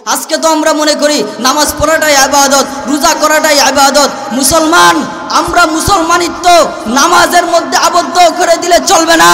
আজকে তো আমরা মনে করি নামাজ পড়াটাই ইবাদত, রোজা করাটাই ইবাদত। মুসলমান, আমরা মুসলমানিত্ব নামাজের মধ্যে আবদ্ধ করে দিলে চলবে না।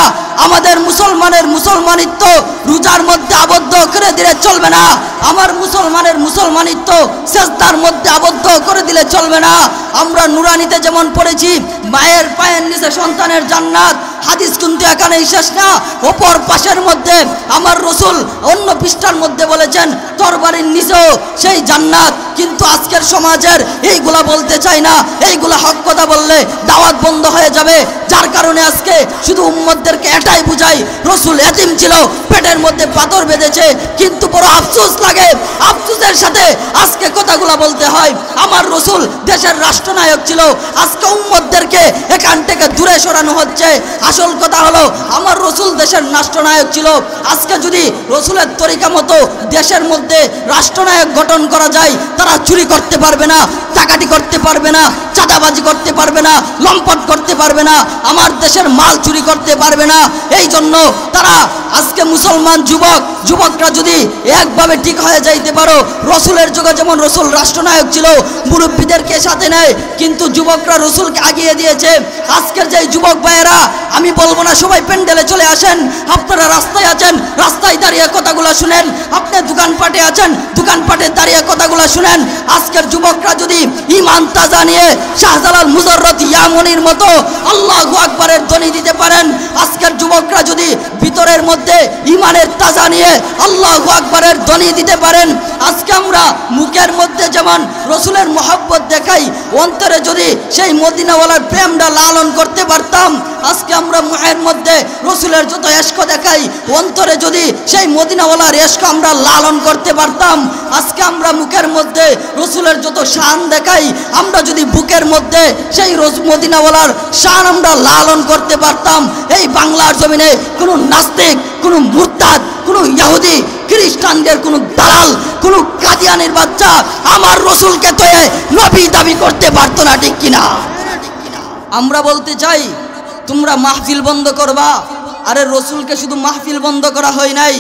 আমাদের মুসলমানের মুসলমানিত্ব রোজার মধ্যে আবদ্ধ করে দিলে চলবে না। আমার মুসলমানের মুসলমানিত্ব সিজদার মধ্যে আবদ্ধ করে দিলে চলবে না। আমরা নুরানিতে যেমন পড়েছি মায়ের পায়ের নিচে সন্তানের জান্নাত, হাদিস কিন্তু এখানেই শেষ না, অপর পাশের মধ্যে আমার রসুল অন্য পৃষ্ঠার মধ্যে বলেছেন তরবারির নিচেও সেই জান্নাত। কিন্তু আজকের সমাজের এইগুলা বলতে চাই না, এইগুলা হক কথা বললে দাওয়াত বন্ধ হয়ে যাবে। যার কারণে আজকে শুধু উম্মতদেরকে এটাই বুঝাই, রসুল এতিম ছিল, পেটের মধ্যে পাথর বেঁধেছে, কিন্তু বড় আফসোস লাগে, আফসোসের সাথে আজকে কথাগুলা বলতে হয়। আমার রসুল দেশের রাষ্ট্রনায়ক ছিল, আজকে উম্মতদেরকে এখান থেকে দূরে সরানো হচ্ছে। আসল কথা হলো আমার রসুল দেশের রাষ্ট্রনায়ক ছিল। আজকে যদি রসুলের তরিকা মতো দেশের মধ্যে রাষ্ট্রনায়ক গঠন করা যায়, তারা চুরি করতে পারবে না, ডাকাতি করতে পারবে না, চাঁদাবাজি করতে পারবে না, লম্পট করতে পারবে না, আমার দেশের মাল চুরি করতে পারবে না। এই জন্য তারা আজকে মুসলমান যুবকরা যদি একভাবে ঠিক হয়ে যাইতে পারো, রসুলের যুগে যেমন রসুল রাষ্ট্রনায়ক ছিল, মুরব্বীদেরকে সাথে নেয়, কিন্তু যুবকরা রসুলকে আগিয়ে দিয়েছে। আজকের যে যুবক ভাইয়েরা, আমি বলবো না সবাই প্যান্ডেলে চলে আসেন, আপনারা রাস্তায় আছেন, রাস্তায় দাঁড়িয়ে কথাগুলো শুনেন, আপনি দোকানপাটে আছেন, দোকানপাটে দাঁড়িয়ে কথাগুলো শুনেন। আজকের যুবকরা যদি ঈমান তাজা নিয়ে শাহজালাল মুজাররদ ইয়ামনির মতো আল্লাহু আকবারের ধ্বনি দিতে পারেন, আজকের যুবকরা যদি ভিতরের মধ্যে ঈমানের তাজা নিয়ে আল্লাহু আকবারের ধ্বনি দিতে পারেন, আজকে আমরা মুখের মধ্যে যেমন রসুলের মহব্বত দেখাই, অন্তরে যদি সেই মদিনাওয়ালার প্রেমটা লালন করতে পারতাম, আজকে আমরা মুখের মধ্যে রসুলের যত ইশক দেখাই, অন্তরে যদি সেই মদিনাওয়ালার ইশক আমরা লালন করতে পারতাম, আজকে আমরা মুখের মধ্যে রসুলের যত শান দেখাই, আমরা যদি বুকের মধ্যে সেই মদিনাওয়ালার শান আমরা লালন করতে পারতাম, এই বাংলার জমিনে কোনো নাস্তিক, কোনো মুরতাদ, কোনো ইহুদি খ্রিস্টানদের কোনো দালাল, কোনো কাদিয়ানির বাচ্চা আমার রসুলকে তো নবী দাবি করতে পারতো না, ঠিক কিনা? আমরা বলতে চাই তোমরা মাহফিল বন্ধ করবা। আরে রসুলকে শুধু মাহফিল বন্ধ করা হয় নাই,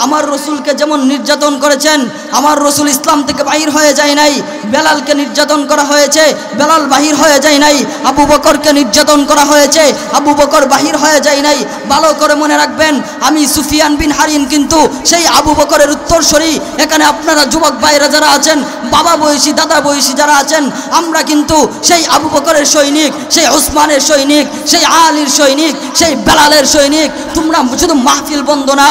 আমার রসুলকে যেমন নির্যাতন করেছেন, আমার রসুল ইসলাম থেকে বাহির হয়ে যায় নাই। বেলালকে নির্যাতন করা হয়েছে, বেলাল বাহির হয়ে যায় নাই। আবু বকরকে নির্যাতন করা হয়েছে, আবু বকর বাহির হয়ে যায় নাই। ভালো করে মনে রাখবেন, আমি সুফিয়ান বিন হারিন কিন্তু সেই আবু বকরের উত্তরসূরি। এখানে আপনারা যুবক ভাইরা যারা আছেন, বাবা বয়সী, দাদা বয়সী যারা আছেন, আমরা কিন্তু সেই আবু বকরের সৈনিক, সেই ওসমানের সৈনিক, সেই আলীর সৈনিক, সেই বেলালের সৈনিক। তোমরা শুধু মাহফিল বন্ধ না,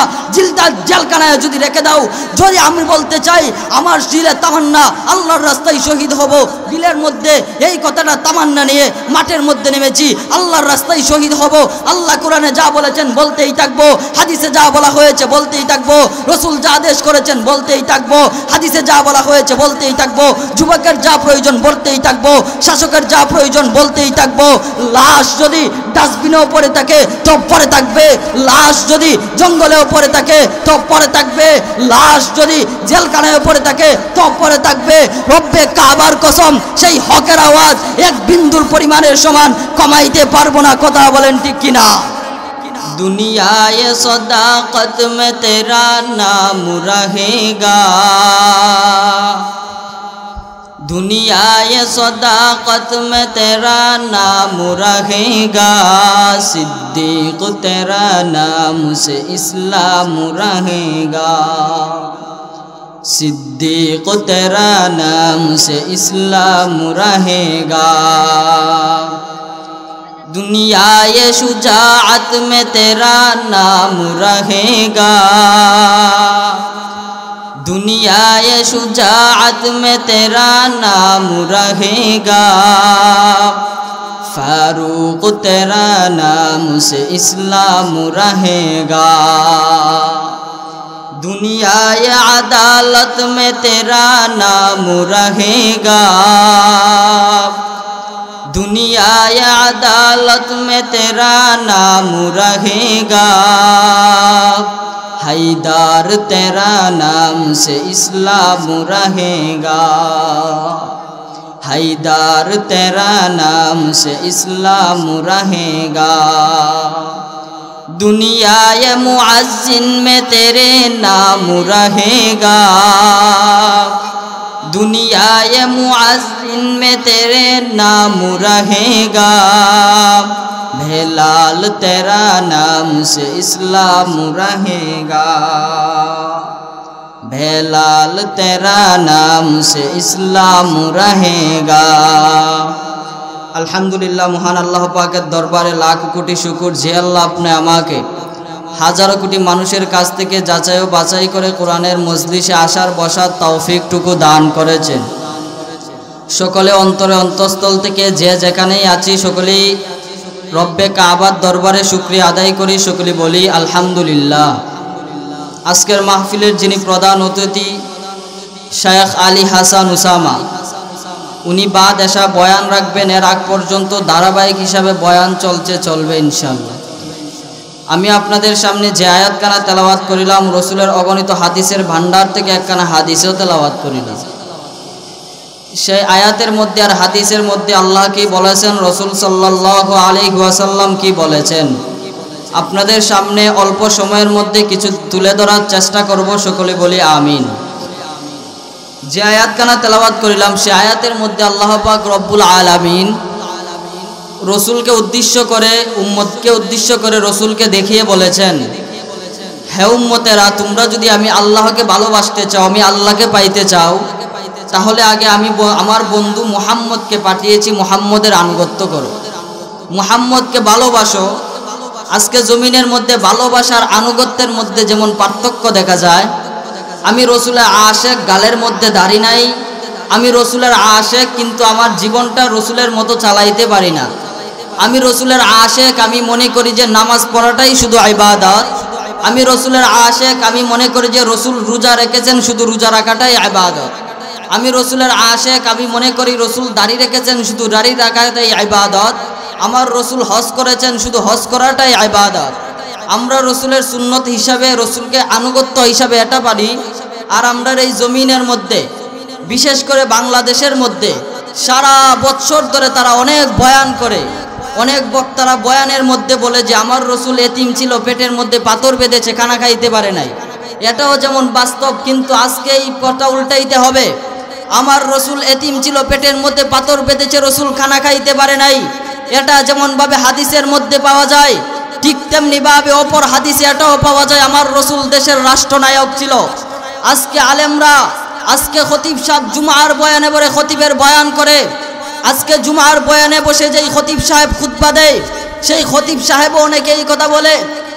জেলখানায় যদি রেখে দাও। যদি আমি বলতে চাই আমার দিলে তামান্না আল্লাহর রাস্তায় শহীদ হব, দিলের মধ্যে এই কথাটা তামান্না নিয়ে মাঠের মধ্যে নেমেছি, আল্লাহর রাস্তায় শহীদ হব। আল্লাহ কোরআনে যা বলেছেন বলতেই থাকবো, হাদিসে যা বলা হয়েছে বলতেই থাকবো, রসুল যা আদেশ করেছেন বলতেই থাকবো, হাদিসে যা বলা হয়েছে বলতেই থাকবো, যুবকের যা প্রয়োজন বলতেই থাকবো, শাসকের যা প্রয়োজন বলতেই থাকবো। লাশ যদি ডাস্টবিনেও পড়ে থাকে তো পড়ে থাকবে, লাশ যদি জঙ্গলেও পড়ে থাকে তো পড়ে থাকবে, লাশ যদি জেলখানায় পড়ে থাকে তো পড়ে থাকবে। রব্বে কাবার কসম, সেই হকের আওয়াজ এক বিন্দুর পরিমাণের সমান কমাইতে পারবো না। কথা বলেন ঠিক কিনা? दुनियाए सदाकत में तेरा नाम रहेगा, दुनियाए सदाकत में तेरा नाम रहेगा, सिद्दीक तेरा नाम से इस्लाम रहेगा, सिद्दीक तेरा नाम से इस्लाम रहेगा। दुनियाए शुजाअत में तेरा नाम रहेगा, दुनियाए शुजाअत में तेरा नाम रहेगा, फारूक तेरा नाम से इस्लाम रहेगा, दुनियाए अदालत में तेरा नाम रहेगा, दुनियाए अदालत में तेरा नाम रहेगा, हैदर तेरा नाम से इस्लाम रहेगा, हैदर तेरा नाम से इस्लाम रहेगा। दुनियाए मुअज्जिन में तेरे नाम रहेगा, दुनिया ये मुअज़्ज़िन में तेरे नाम रहेगा, बेलाल तेरा नाम से इस्लाम रहेगा, बेलाल तेरा नाम से इस्लाम रहेगा। अल्हम्दुलिल्लाह, महान अल्लाह पाकेर दरबारे लाख कोटी शुक्र जे अल्लाह अपने आमाके হাজারো কোটি মানুষের কাছ থেকে যাচাই ও বাছাই করে কোরআনের মজলিসে আসার বসার তৌফিকটুকু দান করেছেন। সকলে অন্তরে অন্তঃস্থল থেকে যে যেখানেই আছি সকলেই রব্বে কাবার দরবারে শুকরিয়া আদায় করি, সকলে বলি আলহামদুলিল্লাহ। আজকের মাহফিলের যিনি প্রধান অতিথি শায়েখ আলী হাসান উসামা, উনি বাদ এসা বয়ান রাখবেন। এর আগ পর্যন্ত ধারাবাহিক হিসাবে বয়ান চলবে ইনশাআল্লাহ। আমি আপনাদের সামনে যে আয়াতখানা তেলাওয়াত করিলাম, রসুলের অগণিত হাদিসের ভান্ডার থেকে একখানা হাদিসেও তেলাওয়াত করিলাম। সেই আয়াতের মধ্যে আর হাদিসের মধ্যে আল্লাহ কি বলেছেন, রসুল সাল্লাল্লাহু আলাইহি ওয়াসাল্লাম কি বলেছেন, আপনাদের সামনে অল্প সময়ের মধ্যে কিছু তুলে ধরার চেষ্টা করব। সকলে বলি আমিন। যে আয়াতখানা তেলাওয়াত করিলাম সে আয়াতের মধ্যে আল্লাহ পাক রব্বুল আলামিন রসুলকে উদ্দেশ্য করে, উম্মতকে উদ্দেশ্য করে রসুলকে দেখিয়ে বলেছেন, হে উম্মতেরা, তোমরা যদি আমি আল্লাহকে ভালোবাসতে চাও, আমি আল্লাহকে পাইতে চাও, তাহলে আগে আমি আমার বন্ধু মুহাম্মদকে পাঠিয়েছি, মুহাম্মদের আনুগত্য করো, মুহাম্মদকে ভালোবাসো। আজকে জমিনের মধ্যে ভালোবাসার আনুগত্যের মধ্যে যেমন পার্থক্য দেখা যায়, আমি রসুলের আশেক, গালের মধ্যে দাড়ি নাই, আমি রসুলের আশেক কিন্তু আমার জীবনটা রসুলের মতো চালাইতে পারি না। আমি রসুলের আশেক, আমি মনে করি যে নামাজ পড়াটাই শুধু ইবাদত। আমি রসুলের আশেক, আমি মনে করি যে রসুল রোজা রেখেছেন, শুধু রোজা রাখাটাই ইবাদত। আমি রসুলের আশেক, আমি মনে করি রসুল দাড়ি রেখেছেন, শুধু দাড়ি রাখাটাই ইবাদত। আমার রসুল হজ করেছেন, শুধু হজ করাটাই ইবাদত। আমরা রসুলের সুন্নত হিসাবে, রসুলকে আনুগত্য হিসাবে এটা পারি। আর আমরা এই জমিনের মধ্যে, বিশেষ করে বাংলাদেশের মধ্যে সারা বছর ধরে তারা অনেক বয়ান করে, অনেক বক্তারা বয়ানের মধ্যে বলে যে আমার রসুল এতিম ছিল, পেটের মধ্যে পাথর বেঁধেছে, খানা খাইতে পারে নাই। এটাও যেমন বাস্তব, কিন্তু আজকে এই কথা উল্টাইতে হবে। আমার রসুল এতিম ছিল, পেটের মধ্যে পাথর বেঁধেছে, রসুল খানা খাইতে পারে নাই, এটা যেমনভাবে হাদিসের মধ্যে পাওয়া যায়, ঠিক তেমনিভাবে অপর হাদিসে এটাও পাওয়া যায় আমার রসুল দেশের রাষ্ট্রনায়ক ছিল। আজকে আলেমরা, আজকে খতিব সাহেব জুমার বয়ানে বলে খতিবের বয়ান করে, আজকে জুমার বয়ানে বসে যেই খতিব সাহেব খুতবা দেয়, সেই খতিব সাহেবও অনেকে এই কথা বলে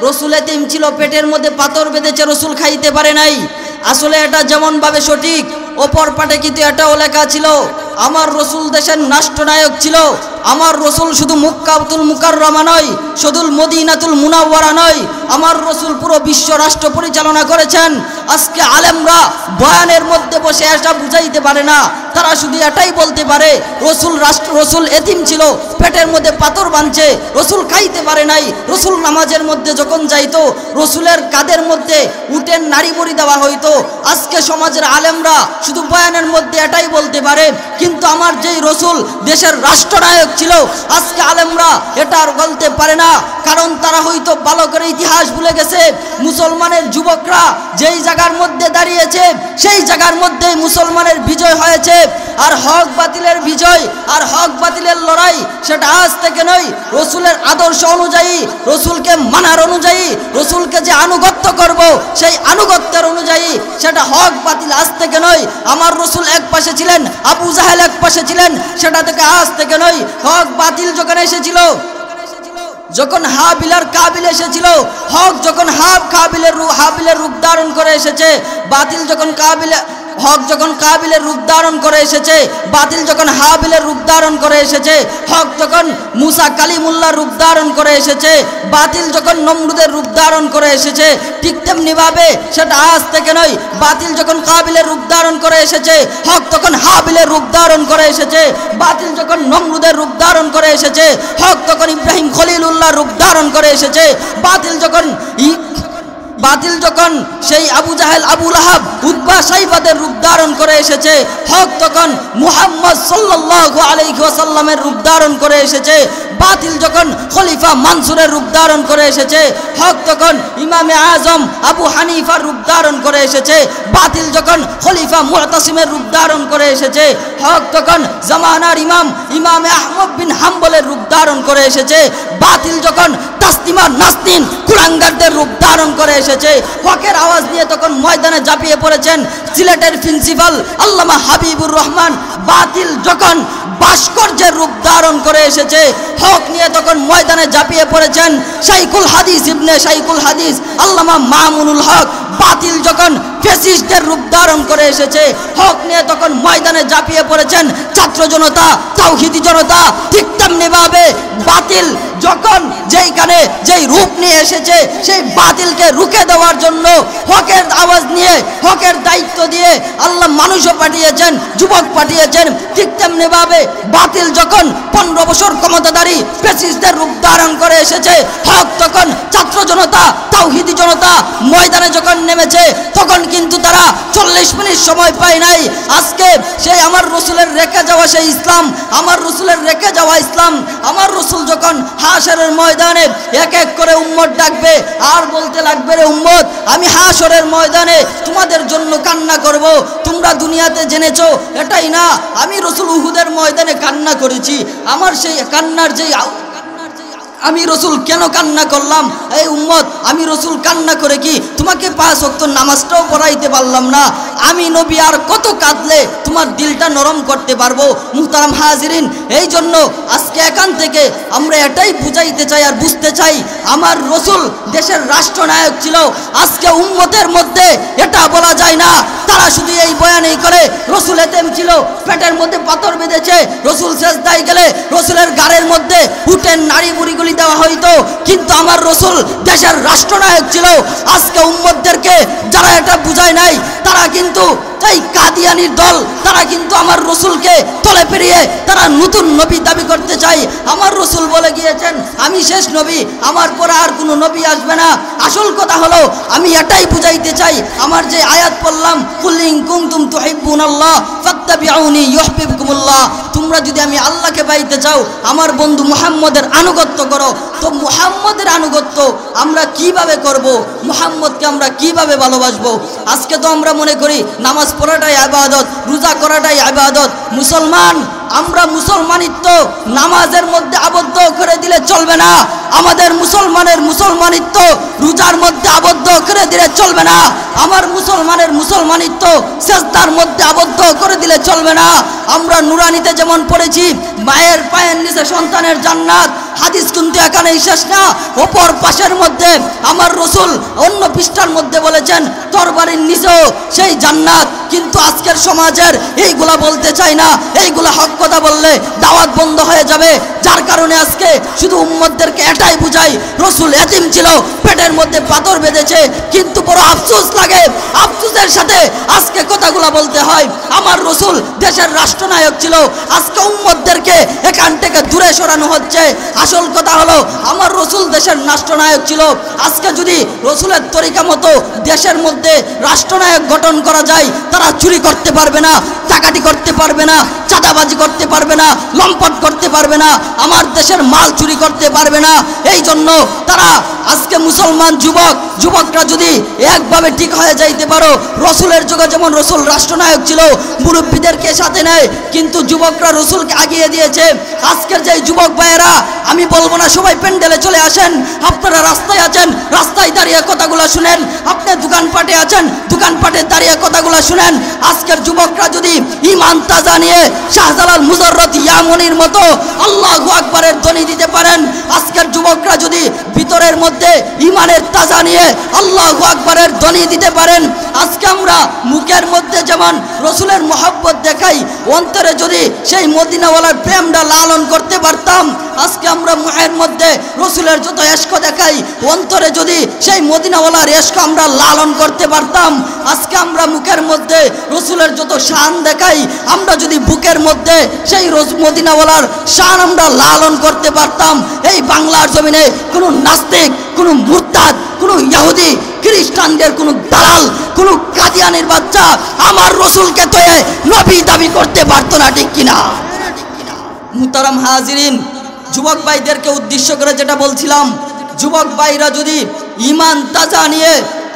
রসুল এতিম ছিল, পেটের মধ্যে পাথর বেঁধেছে, রসুল খাইতে পারে নাই। আসলে এটা যেমনভাবে সঠিক, অপর পাটে কিন্তু এটাও লেখা ছিল আমার রসুল দেশের রাষ্ট্রনায়ক ছিল। আমার রসুল শুধু মক্কাতুল মুকাররমা নয়, শুধু মদিনাতুল মুনাওয়ারা নয়, আমার রসুল পুরো বিশ্ব রাষ্ট্র পরিচালনা করেছেন। আজকে আলেমরা বয়ানের মধ্যে বসে এটা বুঝাইতে পারে না, তারা শুধু এটাই বলতে পারে রসুল এতিম ছিল, পেটের মধ্যে পাথর বাঁধছে, রসুল খাইতে পারে নাই। রসুল নামাজের মধ্যে যখন যাইতো, রসুলের কাদের মধ্যে উটের নাড়ি বড়ি দেওয়া হইতো। আজকে সমাজের আলেমরা শুধু বয়ানের মধ্যে এটাই বলতে পারে, কিন্তু আমার যেই রসুল দেশের রাষ্ট্রনায়ক ছিল, আজকে আলেমরা এটা আর বলতে পারে না, কারণ তারা হয়তো ভালো করে ইতিহাস ভুলে গেছে। মুসলমানের যুবকরা যেই জায়গার মধ্যে দাঁড়িয়েছে, সেই জায়গার মধ্যেই মুসলমানের বিজয় হয়েছে। আর হক বাতিলের বিজয় আর হক বাতিলের লড়াই সেটা আজ থেকে নয়, রসুলের আদর্শ অনুযায়ী, রসুলকে মানার অনুযায়ী, রসুলকে যে আনুগত্য করব সেই আনুগত্যের অনুযায়ী, সেটা হক বাতিল আজ থেকে নয়। আমার রসুল এক পাশে ছিলেন, আবু জাহেল এক পাশে ছিলেন, সেটা থেকে আজ থেকে নয়। হক বাতিল যখন এসেছিল, যখন হাবিল আর কাবিল এসেছিল, হক যখন হাবিলের রূপ ধারণ করে এসেছে, বাতিল যখন হক যখন কাবিলের রূপ ধারণ করে এসেছে, বাতিল যখন হাবিলের রূপ ধারণ করে এসেছে, হক যখন মুসা কালিমুল্লাহর রূপ ধারণ করে এসেছে, বাতিল যখন নমরুদের রূপ ধারণ করে এসেছে, ঠিক তেমনিভাবে সেটা আজ থেকে নয়। বাতিল যখন কাবিলের রূপ ধারণ করে এসেছে, হক তখন হাবিলের রূপ ধারণ করে এসেছে, বাতিল যখন নমরুদের রূপ ধারণ করে এসেছে, হক তখন ইব্রাহিম খলিলুল্লাহর রূপ ধারণ করে এসেছে, বাতিল যখন বাতিল যখন সেই আবু জাহেল, আবু লাহাব, উতবা, সাইবাদের রূপ ধারণ করে এসেছে, হক তখন মুহাম্মদ সাল্লাল্লাহু আলাইহি ওয়াসাল্লামের রূপ ধারণ করে এসেছে। বাতিল যখন খলিফা মানসুরের রূপ ধারণ করে এসেছে, হক তখন ইমামে আজম আবু হানিফার রূপ ধারণ করে এসেছে। বাতিল যখন খলিফা মুতাসিমের রূপ ধারণ করে এসেছে, হক তখন জামানার ইমামে আহমদ বিন হাম্বলের রূপ ধারণ করে এসেছে। বাতিল যখন তাসলিমা নাসতিন কুলাঙ্গারদের রূপ ধারণ করে এসেছে, হকের আওয়াজ নিয়ে তখন ময়দানে ঝাঁপিয়ে পড়েছেন সিলেটের প্রিন্সিপাল আল্লামা হাবিবুর রহমান। বাতিল যখন ভাস্কর্যের রূপ ধারণ করে এসেছে, হক নিয়ে তখন ময়দানে ঝাঁপিয়ে পড়েছেন শাইখুল হাদিস ইবনে শাইখুল হাদিস আল্লামা মামুনুল হক। বাতিল যখন ফ্যাসিস্টদের রূপ ধারণ করে এসেছে, হক নিয়ে তখন ময়দানে ঝাঁপিয়ে পড়েছেন ছাত্র জনতা, তাওহীদি জনতা। ঠিক তেমনি ভাবে বাতিল যখন যেইখানে যেই রূপ নিয়ে এসেছে, সেই বাতিলকে রুখে দেওয়ার জন্য হকের আওয়াজ নিয়ে, হকের দায়িত্ব দিয়ে আল্লাহ মানুষও পাঠিয়েছেন, যুবক পাঠিয়েছেন। ঠিক তেমনি ভাবে বাতিল যখন 15 বছর ক্ষমতাধারী ফ্যাসিস্টদের রূপ ধারণ করে এসেছে, হক তখন ছাত্র জনতা, তাওহীদি জনতা ময়দানে যখন নেমেছে, তখন কিন্তু তারা 40 মিনিট সময় পায় নাই। আজকে সেই আমার রসুলের রেখে যাওয়া সেই ইসলাম, আমার রসুলের রেখে যাওয়া ইসলাম, আমার রসুল যখন হাশরের ময়দানে এক এক করে উম্মত ডাকবে আর বলতে লাগবে, রে উম্মত, আমি হাশরের ময়দানে তোমাদের জন্য কান্না করব। তোমরা দুনিয়াতে জেনেছো এটাই না, আমি রসুল উহুদের ময়দানে কান্না করেছি। আমার সেই কান্নার যেই আমি রসুল কেন কান্না করলাম, এই উম্মত, আমি রসুল কান্না করে কি তোমাকে 5 ওয়াক্ত নামাজটাও পড়াইতে পারলাম না? আমি নবী আর কত কাঁদলে তোমার দিলটা নরম করতে পারবো? মুহতারাম হাজিরিন, এই জন্য আজকে এখান থেকে আমরা এটাই বুঝাইতে চাই আর বুঝতে চাই, আমার রসুল দেশের রাষ্ট্রনায়ক ছিল। আজকে উম্মতের মধ্যে এটা বলা যায় না, তারা শুধু এই বয়ানেই করে রসুল এতেম ছিল, পেটের মধ্যে পাথর বেঁধেছে, রসুল সেজদায় গেলে রসুলের গাড়ের মধ্যে উটের নাড়ি বুড়িগুলি দেওয়া হইতো, কিন্তু আমার রসুল দেশের রাষ্ট্রনায়ক ছিল। আজকে উম্মতদেরকে যারা এটা বুঝায় নাই, তারা কিন্তু এই কাদিয়ানির দল, তারা কিন্তু আমার রসুলকে তলে পেরিয়ে তারা নতুন নবী দাবি করতে চায়। আমার রসুল বলে গিয়েছেন, আমি শেষ নবী, আমার পরে আর কোনো নবী আসবে না। আসল কথা হলো, আমি এটাই বুঝাইতে চাই, আমার যে আয়াত পড়লাম, কুল ইন কুনতুম তুহিব্বুনাল্লাহ ফাত্তাবিউনি ইউহিব্বুকুমুল্লাহ, তোমরা যদি আমি আল্লাহকে পাইতে চাও, আমার বন্ধু মুহাম্মদের আনুগত্য করো। তো মুহাম্মদের আনুগত্য আমরা কিভাবে করব? মুহাম্মদকে আমরা কিভাবে ভালোবাসবো? আজকে তো আমরা মনে করি নামাজ পড়াটাই ইবাদত, রোজা করাটাই ইবাদত। মুসলমান, আমরা মুসলমানিত্ব নামাজের মধ্যে আবদ্ধ করে দিলে চলবে না। আমাদের মুসলমানিত্ব রোজার মধ্যে আবদ্ধ করে দিলে চলবে না। আমার মুসলমানিত্ব সেজদার মধ্যে আবদ্ধ করে দিলে চলবে না। আমরা নুরানিতে যেমন পড়েছি, মায়ের পায়ের নিচে সন্তানের জান্নাত, হাদিস কিন্তু এখানেই শেষ না, অপর পাশের মধ্যে আমার রসুল অন্য পৃষ্ঠার মধ্যে বলেছেন তরবারির নিচেও সেই জান্নাত। কিন্তু আজকের সমাজের এইগুলা বলতে চাই না, এইগুলা হক কথা বললে দাওয়াত বন্ধ হয়ে যাবে। যার কারণে আজকে শুধু উম্মতদেরকে এটাই বুঝাই, রসুল এতিম ছিল, পেটের মধ্যে পাথর বেঁধেছে, কিন্তু বড় আফসোস লাগে, আফসোসের সাথে আজকে কথাগুলা বলতে হয়। আমার রসুল দেশের রাষ্ট্রনায়ক ছিল, আজকে উম্মতদেরকে এখান থেকে দূরে সরানো হচ্ছে। আসল কথা হলো, আমার রসুল দেশের রাষ্ট্রনায়ক ছিল। আজকে যদি রসুলের তরিকা মতো দেশের মধ্যে রাষ্ট্রনায়ক গঠন করা যায়, তারা চুরি করতে পারবে না, ডাকাতি করতে পারবে না, চাঁদাবাজি করতে পারবে না, লম্পট করতে পারবে না, আমার দেশের মাল চুরি করতে পারবে না। এই জন্য তারা আজকে মুসলমান যুবকরা যদি একভাবে ঠিক হয়ে যাইতে পারো, রসুলের যুগে যেমন রসুল রাষ্ট্রনায়ক ছিল, মুরব্বীদেরকে সাথে নেয়, কিন্তু যুবকরা রসুলকে আগিয়ে দিয়েছে। আজকের যে যুবক ভাইয়েরা, আমি বলবো না সবাই প্যান্ডেলে চলে আসেন, আপনারা রাস্তায় আছেন, রাস্তায় দাঁড়িয়ে কথাগুলো শুনেন, আপনি দোকানপাটে আছেন, দোকানপাটে দাঁড়িয়ে কথাগুলো শুনেন। আজকের যুবকরা যদি ঈমান তাজা নিয়ে শাহজালাল মুজাররদ ইয়ামনির মতো আল্লাহু আকবারের ধ্বনি দিতে পারেন, আজকের যুবকরা যদি ভিতরের মধ্যে ঈমানের তাজা নিয়ে আল্লাহু আকবারের ধ্বনি দিতে পারেন, আজকে আমরা মুখের মধ্যে যেমন রসুলের মহব্বত দেখাই, অন্তরে যদি সেই মদিনাওয়ালার প্রেমটা লালন করতে পারতাম, আজকে আমরা মুখের মধ্যে রসুলের যত ইশক দেখাই, অন্তরে যদি সেই মদিনাওয়ালার ইশক আমরা লালন করতে পারতাম, আজকে আমরা মুখের মধ্যে রসুলের যত শান দেখাই, আমরা যদি বুকের মধ্যে সেই মদিনাওয়ালার শান আমরা লালন করতে পারতাম, এই বাংলার জমিনে কোনো নাস্তিক, কোনো মুরতাদ, কোনো ইহুদি, খ্রিস্টানদের কোনো দালাল, কোনো কাদিয়ানির বাচ্চা আমার রসুলকে তো নবী দাবি করতে পারতো না, ঠিক কিনা? মুহতারাম হাজিরিন, যুবক ভাইদেরকে উদ্দেশ্য করে যেটা বলছিলাম, যুবক ভাইরা যদি ঈমান তাজা নিয়ে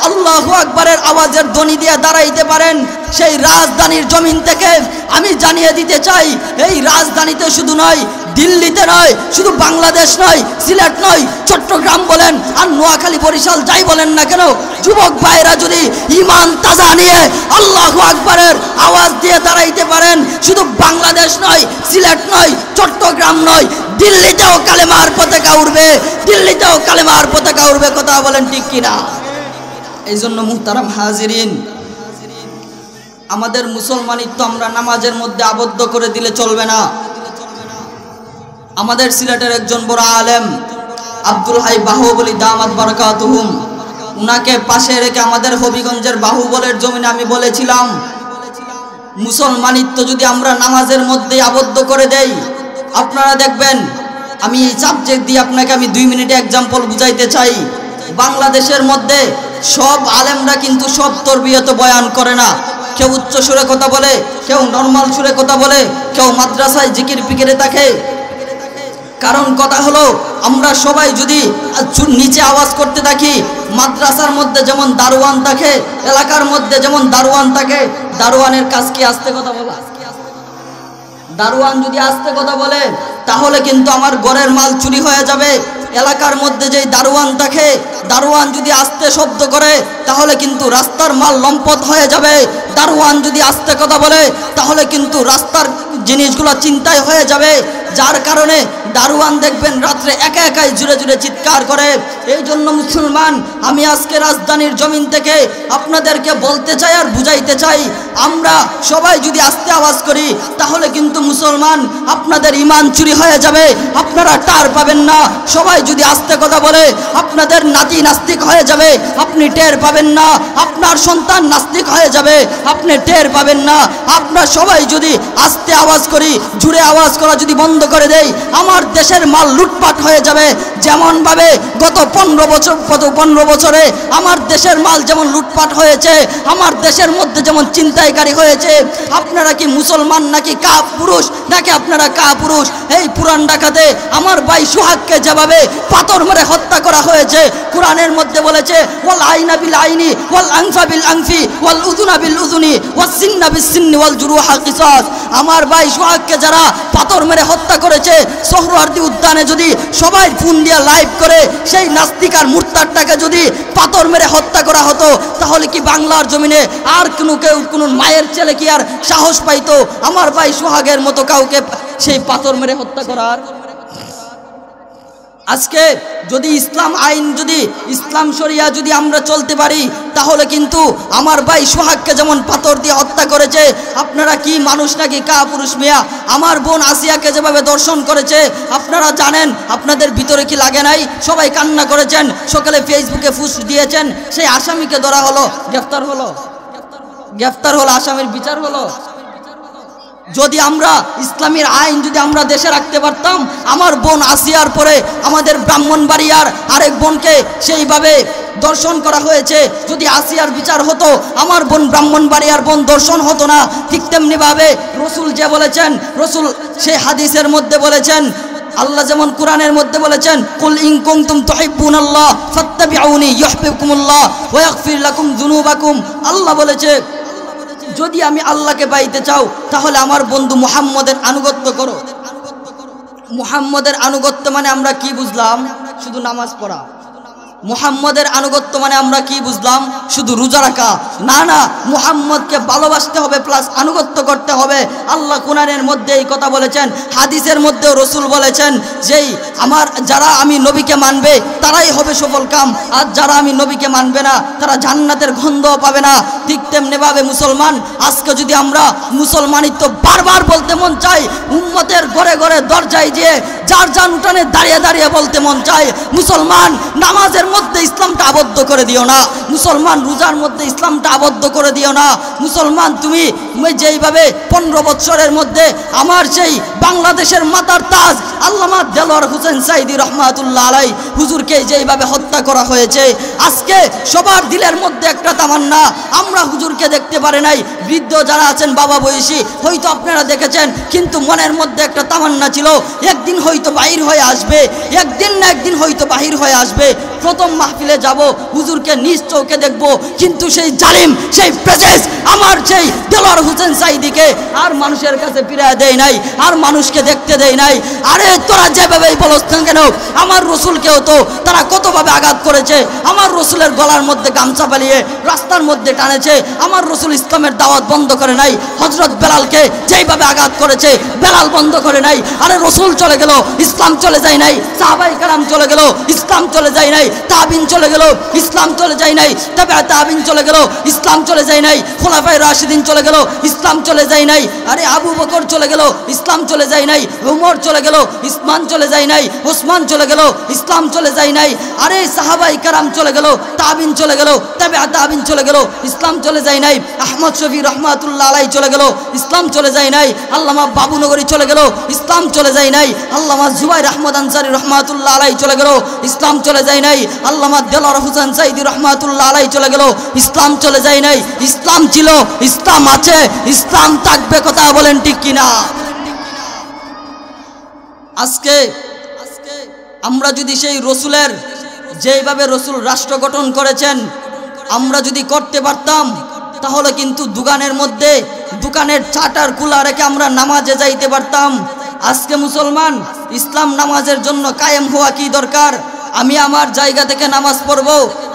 আল্লাহু আকবারের আওয়াজের ধ্বনি দিয়ে দাঁড়াইতে পারেন, সেই রাজধানীর জমিন থেকে আমি জানিয়ে দিতে চাই, এই রাজধানীতে শুধু নয়, দিল্লিতে নয়, শুধু বাংলাদেশ নয়, সিলেট নয়, চট্টগ্রাম বলেন আর নোয়াখালী বরিশাল যাই বলেন না কেন, যুবক ভাইরা যদি ঈমান তাজা নিয়ে আল্লাহু আকবারের আওয়াজ দিয়ে দাঁড়াইতে পারেন, শুধু বাংলাদেশ নয়, সিলেট নয়, চট্টগ্রাম নয়, দিল্লিতেও কালেমার পতাকা উড়বে, দিল্লিতেও কালেমার পতাকা উড়বে। কথা বলেন ঠিক কিনা? এই জন্য মুহতারাম হাজিরিন, আমাদের মুসলমানিত্ব আমরা নামাজের মধ্যে আবদ্ধ করে দিলে চলবে না। আমাদের সিলেটের একজন বড় আলেম আব্দুল হাই বাহুবলী দামাত বারাকাতুহুম, উনাকে পাশে রেখে আমাদের হবিগঞ্জের বাহুবলের জমিনে আমি বলেছিলাম, মুসলমানিত্ব যদি আমরা নামাজের মধ্যে আবদ্ধ করে দেই, আপনারা দেখবেন, আমি এই সাবজেক্ট দিয়ে আপনাকে আমি 2 মিনিটে এক্সাম্পল বুঝাইতে চাই। বাংলাদেশের মধ্যে সব আলেমরা কিন্তু সব তরবিয়ত বয়ান করে না। কেউ উচ্চ সুরে কথা বলে, কেউ নর্মাল সুরে কথা বলে, কেউ মাদ্রাসায় জিকির ফিকিরে থাকে। কারণ কথা হলো, আমরা সবাই যদি নিচে আওয়াজ করতে থাকি, মাদ্রাসার মধ্যে যেমন দারোয়ান থাকে, এলাকার মধ্যে যেমন দারোয়ান থাকে, দারোয়ানের কাজ কি আস্তে কথা বলা? দারোয়ান যদি আস্তে কথা বলে তাহলে কিন্তু আমার ঘরের মাল চুরি হয়ে যাবে। এলাকার মধ্যে যেই দারোয়ান থাকে, দারোয়ান যদি আস্তে শব্দ করে তাহলে কিন্তু রাস্তার মাল লম্পট হয়ে যাবে। দারোয়ান যদি আস্তে কথা বলে তাহলে কিন্তু রাস্তার জিনিসগুলো চিন্তায় হয়ে যাবে। যার কারণে দারোয়ান দেখবেন রাত্রে একা একাই জুড়ে জুড়ে চিৎকার করে। এই জন্য মুসলমান, আমি আজকে রাজধানীর জমিন থেকে আপনাদেরকে বলতে চাই আর বুঝাইতে চাই, আমরা সবাই যদি আস্তে আওয়াজ করি তাহলে কিন্তু মুসলমান আপনাদের ঈমান চুরি হয়ে যাবে, আপনারা টার পাবেন না। সবাই যদি আস্তে কথা বলে আপনাদের নাতি নাস্তিক হয়ে যাবে, আপনি টের পাবেন না। আপনার সন্তান নাস্তিক হয়ে যাবে, আপনি টের পাবেন না। আমরা সবাই যদি আস্তে আওয়াজ করি, জুড়ে আওয়াজ করা যদি বন্ধ করে দেই, আমার দেশের মাল লুটপাট হয়ে যাবে। যেমন ভাবে গত 15 বছরে আমার দেশের মাল যেমন লুটপাট হয়েছে, আমার দেশের মধ্যে যেমন চিন্তাইকারী হয়েছে। আপনারা কি মুসলমান নাকি কাপুরুষ, নাকি আপনারা কাপুরুষ? এই পুরান ঢাকাতে আমার ভাই সোহাগকে যেভাবে পাথর মেরে হত্যা করা হয়েছে, কোরআনের মধ্যে বলেছে, ওয়াল আইনা বিল আইনি ওয়াল আনফা বিল আনফি ওয়াল উযুনা বিল উযুনি ওয়াস সিন্না বিস সিন্নি ওয়াল জুরুহা কিসাস। আমার ভাই সোহাগকে যারা পাথর মেরে হত্যা করেছে, সোহরাওয়ার্দী উদ্যানে যদি সবাই ফোন দিয়ে লাইভ করে সেই নাস্তিক আর মুরতাদটাকে যদি পাথর মেরে হত্যা করা হতো, তাহলে কি বাংলার জমিনে আর কোনো মায়ের ছেলে কি আর সাহস পাইতো আমার ভাই সোহাগের মতো কাউকে সেই পাথর মেরে হত্যা করার? আজকে যদি ইসলাম আইন, যদি ইসলাম শরিয়া যদি আমরা চলতে পারি, তাহলে কিন্তু আমার ভাই সোহাগকে যেমন পাথর দিয়ে হত্যা করেছে, আপনারা কি মানুষ নাকি কাপুরুষ মিয়া? আমার বোন আসিয়াকে যেভাবে দর্শন করেছে আপনারা জানেন, আপনাদের ভিতরে কি লাগে নাই? সবাই কান্না করেছেন, সকালে ফেসবুকে পোস্ট দিয়েছেন। সেই আসামিকে ধরা হলো, গ্রেফতার হলো, আসামির বিচার হলো। যদি আমরা ইসলামের আইন যদি আমরা দেশে রাখতে পারতাম, আমার বোন আসিয়ার পরে আমাদের ব্রাহ্মণবাড়িয়ার আরেক বোনকে সেইভাবে দর্শন করা হয়েছে, যদি আসিয়ার বিচার হতো, আমার বোন ব্রাহ্মণবাড়িয়ার বোন দর্শন হতো না। ঠিক তেমনিভাবে রসুল যে বলেছেন, রসুল সেই হাদিসের মধ্যে বলেছেন, আল্লাহ যেমন কোরআনের মধ্যে বলেছেন, কুল ইন কুনতুম তুহিব্বুনাল্লাহ ফাত্তাবিউনি ইউহিব্বুকুমুল্লাহ ওয়া ইয়াগফির লাকুম যুনুবাকুম। আল্লাহ বলেছে, যদি আমি আল্লাহকে পাইতে চাও তাহলে আমার বন্ধু মুহাম্মদের আনুগত্য করো। মুহাম্মদের আনুগত্য মানে আমরা কি বুঝলাম? শুধু নামাজ পড়া। মুহাম্মদের আনুগত্য মানে আমরা কি বুঝলাম? শুধু রোজা রাখা? না না, মুহাম্মদকে ভালোবাসতে হবে প্লাস আনুগত্য করতে হবে। আল্লাহ কোরআনের মধ্যে এই কথা বলেছেন, হাদিসের মধ্যেও রসুল বলেছেন, যেই যারা আমি নবীকে মানবে তারাই হবে সফল কাম, আর যারা আমি নবীকে মানবে না তারা জান্নাতের গন্ধও পাবে না। ঠিক তেমনিভাবে মুসলমান, আজকে যদি আমরা মুসলমানিত্ব বারবার বলতে মন চাই, উম্মতের ঘরে ঘরে দরজায় দিয়ে যার যান উঠানে দাঁড়িয়ে দাঁড়িয়ে বলতে মন চাই, মুসলমান নামাজের মধ্যে ইসলামটা আবদ্ধ করে দিও না, মুসলমান রোজার মধ্যে ইসলামটা আবদ্ধ করে দিও না। মুসলমান তুমি যেইভাবে 15 বছরের মধ্যে আমার সেই বাংলাদেশের মাতার তাজ আল্লামা দেলোয়ার হোসেন সাইদি রহমাতুল্লাহ আলাই হুজুরকে যেইভাবে হত্যা করা হয়েছে, আজকে সবার দিলের মধ্যে একটা তামান্না, আমরা হুজুরকে দেখতে পারি নাই, বৃদ্ধ যারা আছেন বাবা বয়সী হয়তো আপনারা দেখেছেন, কিন্তু মনের মধ্যে একটা তামান্না ছিল একদিন হয়তো বাহির হয়ে আসবে, একদিন না একদিন হয়তো বাহির হয়ে আসবে, প্রথম মাহফিলে যাব, হুজুরকে নিজ চোখে দেখব। কিন্তু সেই জালিম, সেই প্রেসেস আমার সেই দেলোয়ার হোসেন সাইদিকে আর মানুষের কাছে ফিরিয়ে দেয় নাই, আর মানুষকে দেখতে দেয় নাই। আরে তোরা যেভাবেই বলস না কেন, আমার রসুলকেও তো তারা কতভাবে আঘাত করেছে, আমার রসুলের গলার মধ্যে গামছা পালিয়ে রাস্তার মধ্যে টানেছে, আমার রসুল ইসলামের দাওয়াত বন্ধ করে নাই। হযরত বেলালকে যেইভাবে আঘাত করেছে, বেলাল বন্ধ করে নাই। আরে রসুল চলে গেল, ইসলাম চলে যায় নাই, সাহাবায়ে কেরাম চলে গেল, ইসলাম চলে যায় নাই, তাবিন চলে গেল, ইসলাম চলে যায় নাই, তাবে তাবিন চলে গেল, ইসলাম চলে যায় নাই, খোলাফায়ে রাশিদিন চলে গেল, ইসলাম চলে যায় নাই। আরে আবু বকর চলে গেল, ইসলাম চলে যায় নাই, উমর চলে গেল, ইসলাম চলে যায় নাই, ওসমান চলে গেল, ইসলাম চলে যায় নাই। আরে সাহাবায়ে কেরাম চলে গেল, তাবিন চলে গেল, তাবে তাবিন চলে গেল, ইসলাম চলে যায় নাই। আহমদ শফি রহমাতুল্লাহ আলাইহি চলে গেল, ইসলাম চলে যায় নাই। আল্লামা বাবুনগরী চলে গেল, ইসলাম চলে যায় নাই। আল্লামা জুবাইর আহমদ আনসারী রহমাতুল্লাহ আলাইহি চলে গেল, ইসলাম চলে যায় নাই। আল্লামা দেলোয়ার হোসেন সাইদি রহমাতুল্লাহ আলাইহি চলে গেল, ইসলাম চলে যায় নাই। ইসলাম ছিল, ইসলাম আছে, ইসলাম থাকবে, কথা বলেন ঠিক কিনা? আজকে আমরা যদি সেই রসুলের যেইভাবে রসুল রাষ্ট্র গঠন করেছেন আমরা যদি করতে পারতাম, তাহলে কিন্তু দোকানের মধ্যে দোকানের চাটার খোলা রেখে আমরা নামাজে যাইতে পারতাম। আজকে মুসলমান ইসলাম নামাজের জন্য কায়েম হওয়া কি দরকার? আমি আমার জায়গা থেকে নামাজ পড়ব,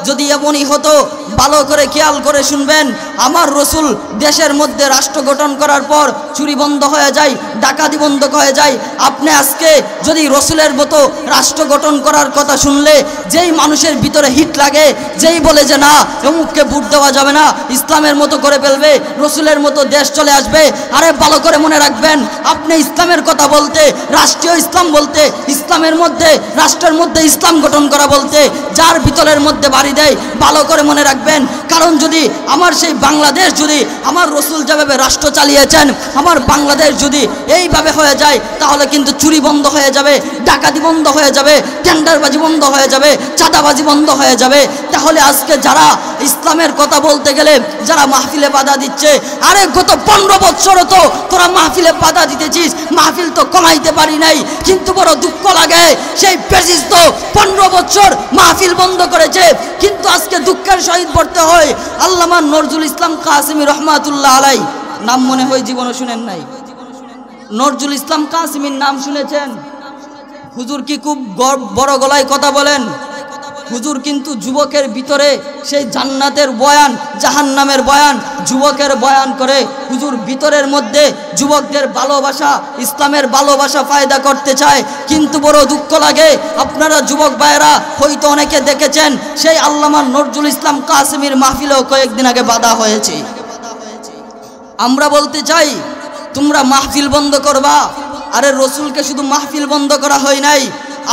যদি এমনই হতো, ভালো করে খেয়াল করে শুনবেন, আমার রসুল দেশের মধ্যে রাষ্ট্র গঠন করার পর চুরি বন্ধ হয়ে যায়, ডাকাতি বন্ধ হয়ে যায়। আপনি আজকে যদি রসুলের মতো রাষ্ট্র গঠন করার কথা শুনলে যেই মানুষের ভিতরে হিট লাগে, যেই বলে যে না অমুককে ভোট দেওয়া যাবে না, ইসলামের মতো করে ফেলবে, রসুলের মতো দেশ চলে আসবে। আরে ভালো করে মনে রাখবেন, আপনি ইসলামের কথা বলতে, রাষ্ট্রীয় ইসলাম বলতে, ইসলামের মধ্যে রাষ্ট্রের মধ্যে ইসলাম গঠন করা বলতে যার ভিতরের মধ্যে বাড়ি দেয়, ভালো করে মনে রাখবেন। কারণ যদি আমার সেই বাংলাদেশ, যদি আমার রসুল যেভাবে রাষ্ট্র চালিয়েছেন, আমার বাংলাদেশ যদি এইভাবে হয়ে যায়, তাহলে কিন্তু চুরি বন্ধ হয়ে যাবে, ডাকাতি বন্ধ হয়ে যাবে, টেন্ডারবাজি বন্ধ হয়ে যাবে, চাঁদাবাজি বন্ধ হয়ে যাবে। তাহলে আজকে যারা ইসলামের কথা বলতে গেলে যারা মাহফিলে বাধা দিচ্ছে, আরে গত 15 বছরও তো তোরা মাহফিলে বাধা দিতেছিস, মাহফিল তো কমাইতে পারি নাই। কিন্তু বড় দুঃখ লাগে, সেই ফ্যাসিস্ট তো 15 বছর মাহফিল বন্ধ করেছে, কিন্তু আজকে দুঃখের সহিত পড়তে হয়। আল্লামা নজরুল ইসলাম কাসেমী রহমাতুল্লাহ আলাইহি, নাম মনে হয় জীবনে শুনেন নাই, নজরুল ইসলাম কাসেমীর নাম শুনেছেন? হুজুর কি খুব বড় গলায় কথা বলেন? হুজুর কিন্তু যুবকের ভিতরে সেই জান্নাতের বয়ান, জাহান্নামের বয়ান, যুবকের বয়ান করে। হুজুর ভিতরের মধ্যে যুবকদের ভালোবাসা, ইসলামের ভালোবাসা ফায়দা করতে চায়। কিন্তু বড় দুঃখ লাগে, আপনারা যুবক ভাইয়েরা হয়তো অনেকে দেখেছেন, সেই আল্লামা নজরুল ইসলাম কাসেমীর মাহফিলেও কয়েকদিন আগে বাধা হয়েছে। আমরা বলতে চাই, তোমরা মাহফিল বন্ধ করবা। আরে রসুলকে শুধু মাহফিল বন্ধ করা হয় নাই,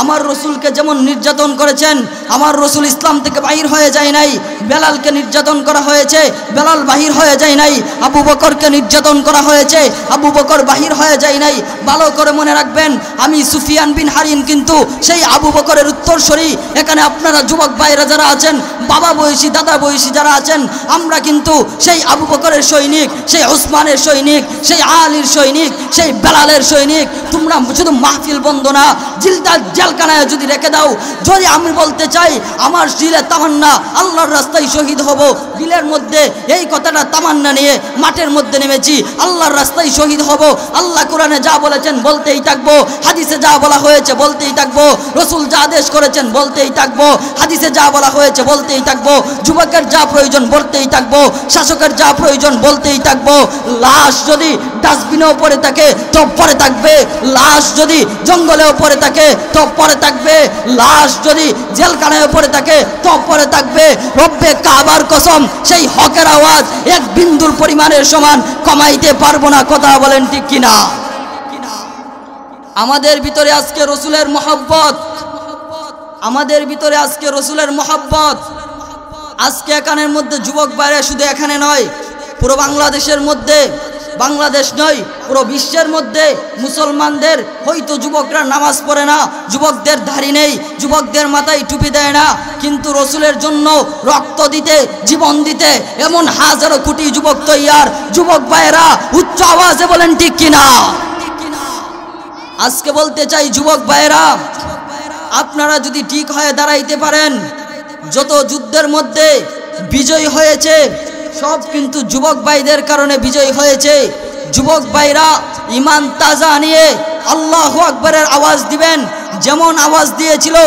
আমার রসুলকে যেমন নির্যাতন করেছেন, আমার রসুল ইসলাম থেকে বাহির হয়ে যায় নাই। বেলালকে নির্যাতন করা হয়েছে, বেলাল বাহির হয়ে যায় নাই। আবু বকরকে নির্যাতন করা হয়েছে, আবু বকর বাহির হয়ে যায় নাই। ভালো করে মনে রাখবেন, আমি সুফিয়ান বিন হারিন কিন্তু সেই আবু বকরের উত্তরসূরি। এখানে আপনারা যুবক ভাইরা যারা আছেন, বাবা বয়সী, দাদা বয়সী যারা আছেন, আমরা কিন্তু সেই আবু বকরের সৈনিক, সেই ওসমানের সৈনিক, সেই আলীর সৈনিক, সেই বেলালের সৈনিক। তোমরা শুধু মাহফিল বন্ধ না, জেলখানায় যদি রেখে দাও। যদি আমি বলতে চাই, আমার দিলে তামান্না আল্লাহর রাস্তায় শহীদ হব, দিলের মধ্যে এই কথাটা তামান্না নিয়ে মাঠের মধ্যে নেমেছি, আল্লাহর রাস্তায় শহীদ হব। আল্লাহ কোরআনে যা বলেছেন বলতেই থাকবো, হাদিসে যা বলা হয়েছে বলতেই থাকবো, রসুল যা আদেশ করেছেন বলতেই থাকবো, হাদিসে যা বলা হয়েছে বলতেই থাকবো, যুবকের যা প্রয়োজন বলতেই থাকবো, শাসকের যা প্রয়োজন বলতেই থাকবো। লাশ যদি ডাস্টবিনেও পড়ে থাকে তো পড়ে থাকবে, লাশ যদি জঙ্গলেও পড়ে থাকে তো পড়ে থাকবে, লাশ যদি জেলখানায় পড়ে থাকে তো পড়ে থাকবে। রব্বে কাবার কসম, সেই হকের আওয়াজ এক বিন্দুর পরিমাণের সমান কমাইতে পারবো না, কথা বলেন ঠিক কিনা? আমাদের ভিতরে আজকে রসুলের মহব্বত, আমাদের ভিতরে আজকে রসুলের মোহাব্বত, আজকে এখানের মধ্যে যুবক বাইরে শুধু এখানে নয়, পুরো বাংলাদেশের মধ্যে, বাংলাদেশ নয় পুরো বিশ্বের মধ্যে মুসলমানদের হয়তো যুবকরা নামাজ পড়ে না, যুবকদের দাড়ি নেই, যুবকদের মাথায় টুপি দেয় না, কিন্তু রসুলের জন্য রক্ত দিতে, জীবন দিতে এমন হাজারো কোটি যুবক তৈয়ার। যুবক ভাইয়েরা উচ্চ আওয়াজে বলেন ঠিক কিনা? আজকে বলতে চাই যুবক ভাইয়েরা, আপনারা যদি ঠিক হয়ে দাঁড়াইতে পারেন, যত যুদ্ধের মধ্যে বিজয় হয়েছে সব কিন্তু যুবক ভাইদের কারণে বিজয় হয়েছে। যুবক ভাইরা ঈমান তাজা নিয়ে আল্লাহু আকবারের আওয়াজ দিবেন, যেমন আওয়াজ দিয়েছিল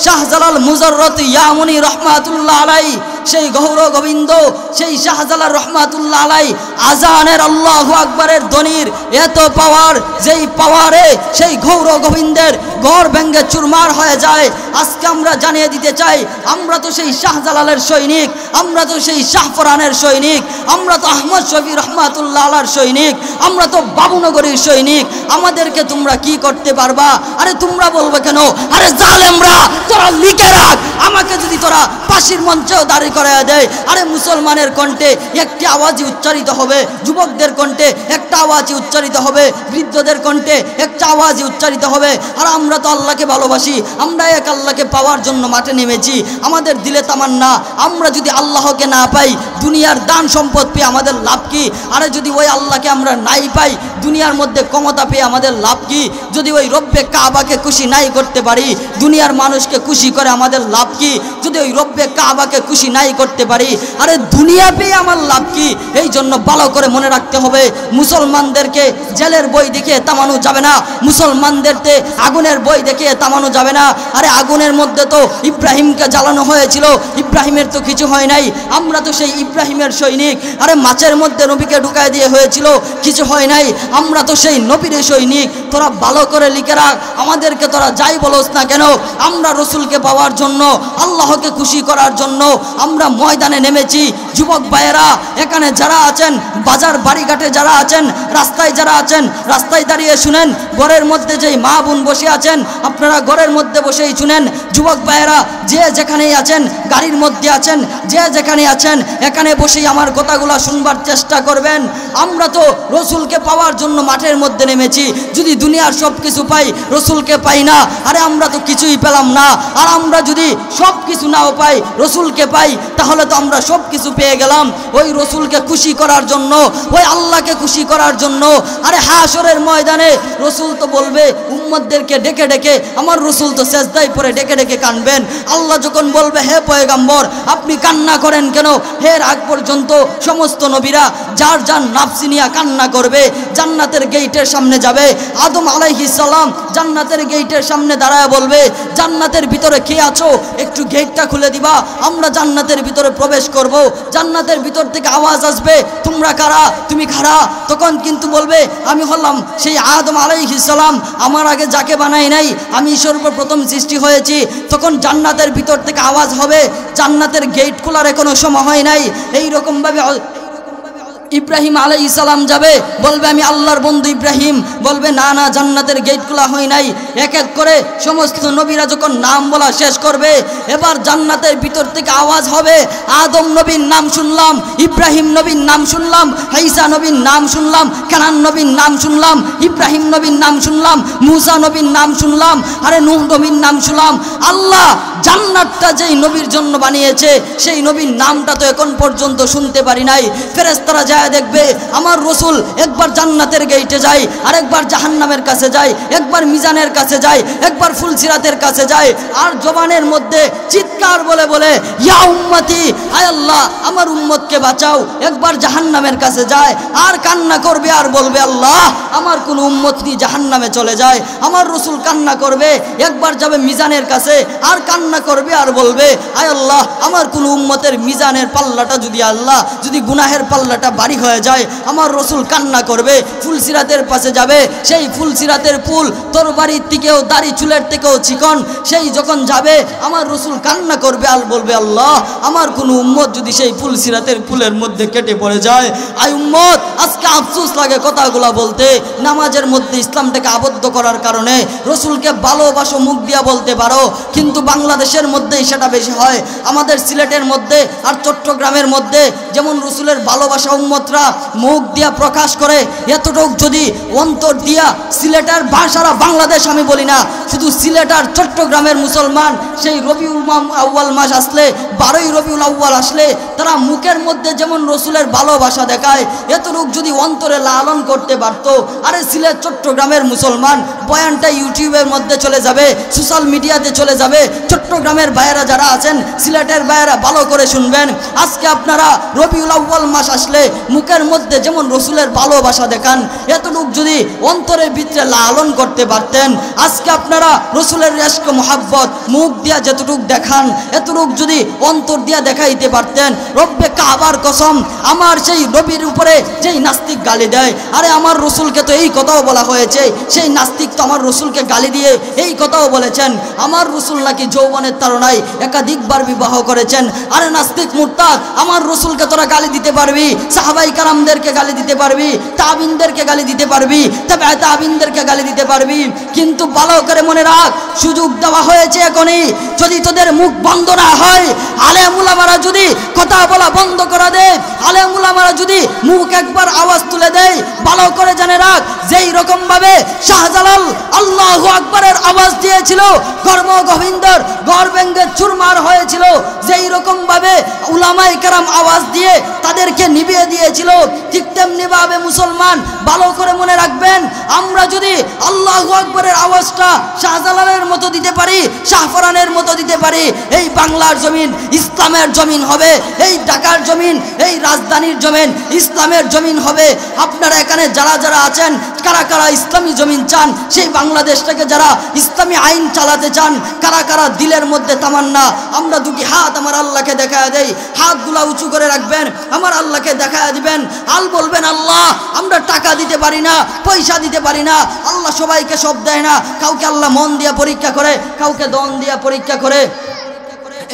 শাহজালাল মুজাররত ইয়ামুনি রহমাতুল্লাহ আলাই, সেই গৌর গোবিন্দ, সেই শাহজালাল রহমাতুল্লাহ আলাই আজানের আল্লাহু আকবারের ধ্বনির এত পাওয়ার, যেই পাওয়ারে সেই গৌর গোবিন্দের ঘর ভেঙ্গে চুরমার হয়ে যায়। আজকে আমরা জানিয়ে দিতে চাই, আমরা তো সেই শাহজালালের সৈনিক, আমরা তো সেই শাহফরানের সৈনিক, আমরা তো আহমদ শফি রহমাতুল্লাহ আলার সৈনিক, আমরা তো বাবুনগরীর সৈনিক। আমাদেরকে তোমরা কি করতে পারবা? আরে তোমরা বলবে কেন? আরে জালেমরা, তোরা লিখে রাখ, আমাকে যদি তোরা ফাঁসির মঞ্চেও দাঁড়ি করে দেয়, আরে মুসলমানের কণ্ঠে একটি আওয়াজই উচ্চারিত হবে, যুবকদের কণ্ঠে একটা আওয়াজই উচ্চারিত হবে, বৃদ্ধদের কণ্ঠে একটা আওয়াজই উচ্চারিত হবে। আর আমরা তো আল্লাহকে ভালোবাসি, আমরা এক আল্লাহকে পাওয়ার জন্য মাঠে নেমেছি। আমাদের দিলে তামান্না, আমরা যদি আল্লাহকে না পাই, দুনিয়ার দান সম্পদ পেয়ে আমাদের লাভ কি? আরে যদি ওই আল্লাহকে আমরা নাই পাই, দুনিয়ার মধ্যে ক্ষমতা পেয়ে আমাদের লাভ কি? যদি ওই রব্বে কাবাকে খুশি নাই করতে পারি, দুনিয়ার মানুষকে খুশি করে আমাদের লাভ কি? যদি ওই রব্বে কাবাকে খুশি নাই করতে পারি, আরে দুনিয়া পেয়ে আমার লাভ কি? এই জন্য ভালো করে মনে রাখতে হবে, মুসলমানদেরকে জেলের বই দেখিয়ে থামানো যাবে না, মুসলমানদেরকে আগুনের বই দেখিয়ে থামানো যাবে না। আরে আগুনের মধ্যে তো ইব্রাহিমকে জ্বালানো হয়েছিল, ইব্রাহিমের তো কিছু হয় নাই, আমরা তো সেই ইব্রাহিমের সৈনিক। আরে মাছের মধ্যে নবীকে ঢুকায় দিয়ে হয়েছিল, কিছু হয় নাই, আমরা তো সেই নবীর সৈনিক। তোরা ভালো করে লিখে রাখ, আমাদেরকে তোরা যাই বলোস না কেন, আমরা রসুলকে পাওয়ার জন্য, আল্লাহকে খুশি করার জন্য আমরা ময়দানে নেমেছি। যুবক ভাইয়েরা এখানে যারা আছেন, বাজার বাড়িঘাটে যারা আছেন, রাস্তায় যারা আছেন, রাস্তায় দাঁড়িয়ে শুনেন, ঘরের মধ্যে যেই মা বোন বসে আছেন, আপনারা ঘরের মধ্যে বসেই শুনেন। যুবক ভাইয়েরা যে যেখানেই আছেন, গাড়ির মধ্যে আছেন, যে যেখানে আছেন, এখানে বসেই আমার কথাগুলো শুনবার চেষ্টা করবেন। আমরা তো রসুলকে পাওয়ার জন্য মাঠের মধ্যে নেমেছি। যদি দুনিয়ার সব কিছু পাই, রসুলকে পাই না, আরে আমরা তো কিছুই পেলাম না। আর আমরা যদি সব কিছু নাও পাই, রসুলকে পাই, তাহলে তো আমরা সব কিছু পেয়ে গেলাম। ওই রসুলকে খুশি করার জন্য, ওই আল্লাহকে খুশি করার জন্য, আরে হাসরের ময়দানে রসুল তো বলবে উম্মতদেরকে ডেকে ডেকে, আমার রসুল তো সেজদায় পড়ে ডেকে ডেকে কানবেন। আল্লাহ যখন বলবে হে পয়গম্বর আপনি কান্না করেন কেন, এর আগ পর্যন্ত সমস্ত নবীরা যার যার নাফসি নিয়ে কান্না করবে, জান্নাতের গেটের সামনে যাবে। আদম আলাইহিস সালাম জান্নাতের গেটের সামনে দাঁড়ায় বলবে, জান্নাতের ভিতরে কে আছো, একটু গেটটা খুলে দিবা, আমরা জান্নাতের ভিতরে প্রবেশ করব। জান্নাতের ভিতর থেকে আওয়াজ আসবে, তোমরা কারা, তুমি কারা? তখন কিন্তু বলবে আমি হলাম সেই আদম আলাইহিস সালাম, আমার আগে যাকে বানাই নাই, আমি সর্বপ্রথম সৃষ্টি হয়েছি। তখন জান্নাতের ভিতর থেকে আওয়াজ হবে, জান্নাতের গেট খোলার কোনো সময় হয় নাই। এইরকমভাবে ইব্রাহিম আলাইহিস সালাম যাবে, বলবে আমি আল্লাহর বন্ধু ইব্রাহিম, বলবে না না জান্নাতের গেট খোলা হয় নাই। এক এক করে সমস্ত নবীরা যখন নাম বলা শেষ করবে, এবার জান্নাতের ভিতর থেকে আওয়াজ হবে, আদম নবীর নাম শুনলাম, ইব্রাহিম নবীর নাম শুনলাম, ঈসা নবীর নাম শুনলাম, কানান নবীর নাম শুনলাম, ইব্রাহিম নবীর নাম শুনলাম, মুসা নবীর নাম শুনলাম, আরে নূহ নবীর নাম শুনলাম। আল্লাহ জান্নাতটা যেই নবীর জন্য বানিয়েছে, সেই নবীর নামটা তো এখন পর্যন্ত শুনতে পারি নাই। ফেরেশতারা যায় দেখবে আমার রসুল একবার জান্নাতের গেটে যায়, আরেকবার জাহান্নামের কাছে যায়, একবার মিজানের কাছে যায়, একবার ফুলসিরাতের কাছে যায়, আর জবানের মধ্যে চিৎকার বলে বলে ইয়া উম্মতি, আয় আল্লাহ আমার উম্মতকে বাঁচাও। একবার জাহান্নামের কাছে যায়, আর কান্না করবে আর বলবে আল্লাহ আমার কোন উম্মত নিয়ে জাহান্নামে চলে যায়। আমার রসুল কান্না করবে, একবার যাবে মিজানের কাছে, আর কান্না করবে আর বলবে আয় আল্লাহ আমার কোন উম্মতের মিজানের পাল্লাটা যদি গুনাহের পাল্লাটা বাড়ি হয়ে যায়। আমার রসুল কান্না করবে, ফুলসিরাতের পাশে যাবে, সেই ফুলসিরাতের পুল তোর বাড়ির থেকেও দাড়ি চুলের থেকেও চিকন, সেই যখন যাবে আমার রসুল কান্না করবে আর বলবে আল্লাহ আমার কোন উম্মত যদি সেই ফুলসিরাতের বিষের ফুলের মধ্যে কেটে পড়ে যায়। আই উম্মত, আজকে আফসোস লাগে কথাগুলো বলতে। নামাজের মধ্যে ইসলামটাকে আবদ্ধ করার কারণে রসুলকে ভালোবাসো মুখ দিয়া বলতে পারো, কিন্তু বাংলাদেশের মধ্যেই সেটা বেশি হয়। আমাদের সিলেটের মধ্যে আর চট্টগ্রামের মধ্যে যেমন রসুলের ভালোবাসা উম্মতরা মুখ দিয়া প্রকাশ করে, এতটুক যদি অন্তর দিয়া সিলেটের ভাষারা বাংলাদেশ আমি বলি না, শুধু সিলেট আর চট্টগ্রামের মুসলমান সেই রবিউল আউয়াল মাস আসলে, 12ই রবিউল আউয়াল আসলে তারা মুখের মধ্যে যেমন রসুলের ভালোবাসা দেখায়, এতটুক যদি অন্তরে লালন করতে পারতো, আরে সিলেট চট্টগ্রামের মুসলমান বয়ানটা ইউটিউবের মধ্যে চলে যাবে, সোশ্যাল মিডিয়াতে চলে যাবে। চট্টগ্রামের ভাইয়েরা যারা আছেন, সিলেটের ভাইয়েরা ভালো করে শুনবেন। আজকে আপনারা রবিউল আউয়াল মাস আসলে মুখের মধ্যে যেমন রসুলের ভালোবাসা দেখান, এতটুক যদি অন্তরের ভিতরে লালন করতে পারতেন, আজকে আপনারা রসুলের ইশক মোহাব্বত মুখ দিয়া যেতটুক দেখান, এতটুক যদি অন্তর দিয়া দেখাইতে পারতেন, রব্বে কাবার কসম, আমার সেই রবির উপরে যেই নাস্তিক গালি দেয়, আরে আমার রসুলকে তো এই কথাও বলা হয়েছে, সেই নাস্তিক তো আমার রসুলকে গালি দিয়ে এই কথাও বলেছেন, আমার রসুল নাকি যৌবনের তাড়নায় একাধিকবার বিবাহ করেছেন। আরে নাস্তিক মুরতাদ, আমার রসুলকে তোরা গালি দিতে পারবি, সাহাবাই কারামদেরকে গালি দিতে পারবি, তাবিনদেরকে গালি দিতে পারবি, তবে তাবিনদেরকে গালি দিতে পারবি, কিন্তু ভালো করে মনে রাখ, সুযোগ দেওয়া হয়েছে এখনই। যদি তোদের মুখ বন্ধ না হয়, আলেম উলামারা যদি কথা বলা বন্ধ করে দেয়, আলেম উলামারা যদি মুখ একবার আওয়াজ তুলে দেয়, ভালো করে জেনে রাখ, যেই রকম ভাবে শাহজালাল আল্লাহু আকবারের আওয়াজ দিয়েছিল, কর্ম গোবিন্দর গড় ভেঙে চুরমার হয়েছিল, যেই রকম ভাবে উলামায়ে কেরাম আওয়াজ দিয়ে তাদেরকে নিভিয়ে দিয়েছিল, ঠিক তেমনি ভাবে মুসলমান ভালো করে মনে রাখবেন, আমরা যদি আল্লাহু আকবারের আওয়াজটা শাহজালালের মতো দিতে পারি, শাহফরানের মতো দিতে পারি, এই বাংলার জমিন ইসলামের জমিন হবে, এই ঢাকার জমিন, এই রাজধানীর জমিন ইসলামের জমিন হবে। আপনারা এখানে যারা যারা আছেন, কারা কারা ইসলামী জমিন চান, সেই বাংলাদেশটাকে যারা ইসলামী আইন চালাতে চান, কারা কারা দিলের মধ্যে তামান্না, আমরা দুটি হাত আমার আল্লাহকে দেখায় দেই, হাতগুলা উঁচু করে রাখবেন, আমার আল্লাহকে দেখায় দিবেন, আল বলবেন আল্লাহ আমরা টাকা দিতে পারি না, পয়সা দিতে পারি না, আল্লাহ সবাইকে সব দেয় না, কাউকে আল্লাহ মন দিয়া পরীক্ষা করে, কাউকে দন দিয়া পরীক্ষা করে।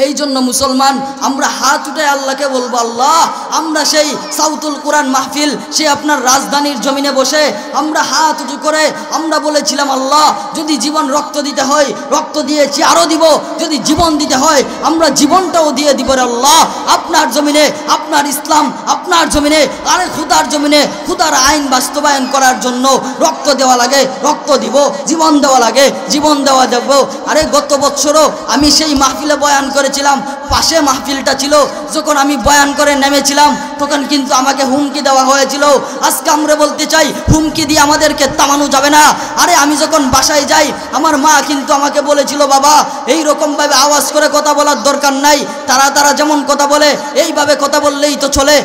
এই জন্য মুসলমান আমরা হাত উঠে আল্লাহকে বলবো, আল্লাহ আমরা সেই সাউতুল কোরআন মাহফিল, সে আপনার রাজধানীর জমিনে বসে আমরা হাত উঁচু করে আমরা বলেছিলাম, আল্লাহ যদি জীবন রক্ত দিতে হয় রক্ত দিয়েছি, আরও দিব, যদি জীবন দিতে হয় আমরা জীবনটাও দিয়ে দিব রে আল্লাহ, আপনার জমিনে, আপনার ইসলাম আপনার জমিনে, আরে খুদার জমিনে খুদার আইন বাস্তবায়ন করার জন্য রক্ত দেওয়া লাগে, রক্ত দিব, জীবন দেওয়া লাগে, জীবন দেওয়া দেব। আরে গত বছরও আমি সেই মাহফিলে বয়ান করেছিলাম, পাশে মাহফিলটা ছিল, যখন আমি বয়ান করে নেমেছিলাম তখন কিন্তু আমাকে হুমকি দেওয়া হয়েছিল। আজকে আমরা বলতে চাই, হুমকি দিয়ে আমাদেরকে থামানো যাবে না। আরে আমি যখন বাসায় যাই, আমার মা কিন্তু আমাকে বলেছিল, বাবা এই রকমভাবে আওয়াজ করে কথা বলার দরকার নাই, তারা যেমন কথা বলে এইভাবে কথা বললেই তো চলে।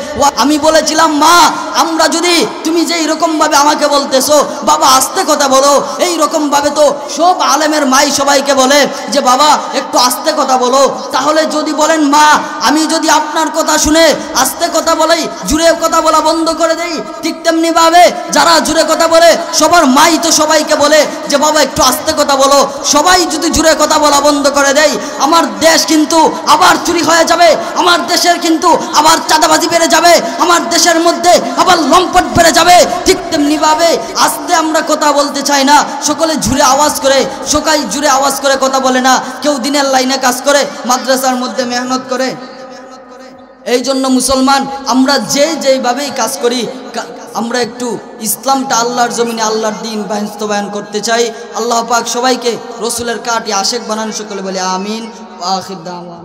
আমি বলেছিলাম, মা আমরা যদি, তুমি যে এইরকমভাবে আমাকে বলতেছো বাবা আস্তে কথা বলো, এই রকমভাবে তো সব আলেমের মাই সবাইকে বলে যে বাবা একটু আস্তে কথা বলো, তাহলে যদি বলেন মা আমি যদি আপনার কথা শুনে আস্তে কথা বলেই, জুড়ে কথা বলা বন্ধ করে দেই, ঠিক তেমনি ভাবে যারা জুড়ে কথা বলে সবার মাই তো সবাইকে বলে যে বাবা একটু আস্তে কথা বলো, সবাই যদি জুড়ে কথা বলা বন্ধ করে দেয়, আমার দেশ কিন্তু আবার চুরি হয়ে যাবে, আমার দেশের কিন্তু আবার চাঁদাবাজি বেড়ে যাবে, আমার দেশের মধ্যে আবার লম্পট বেড়ে যাবে। ঠিক তেমনি ভাবে আস্তে আমরা কথা বলতে চাই না, সকলে জুড়ে আওয়াজ করে, সবাই জুড়ে আওয়াজ করে কথা বলে না, কেউ দিনের লাইনে কাজ করে, মাদ্রাসার মধ্যে মেহনত করে। এই জন্য মুসলমান আমরা যেইভাবেই কাজ করি, আমরা একটু ইসলামটা আল্লাহর জমিনে আল্লাহর দ্বীন বাস্তবায়ন করতে চাই। আল্লাহ পাক সবাইকে রসুলের কাটি আশেক বানান, সকলে বলে আমিন। আখির দাওয়ানা।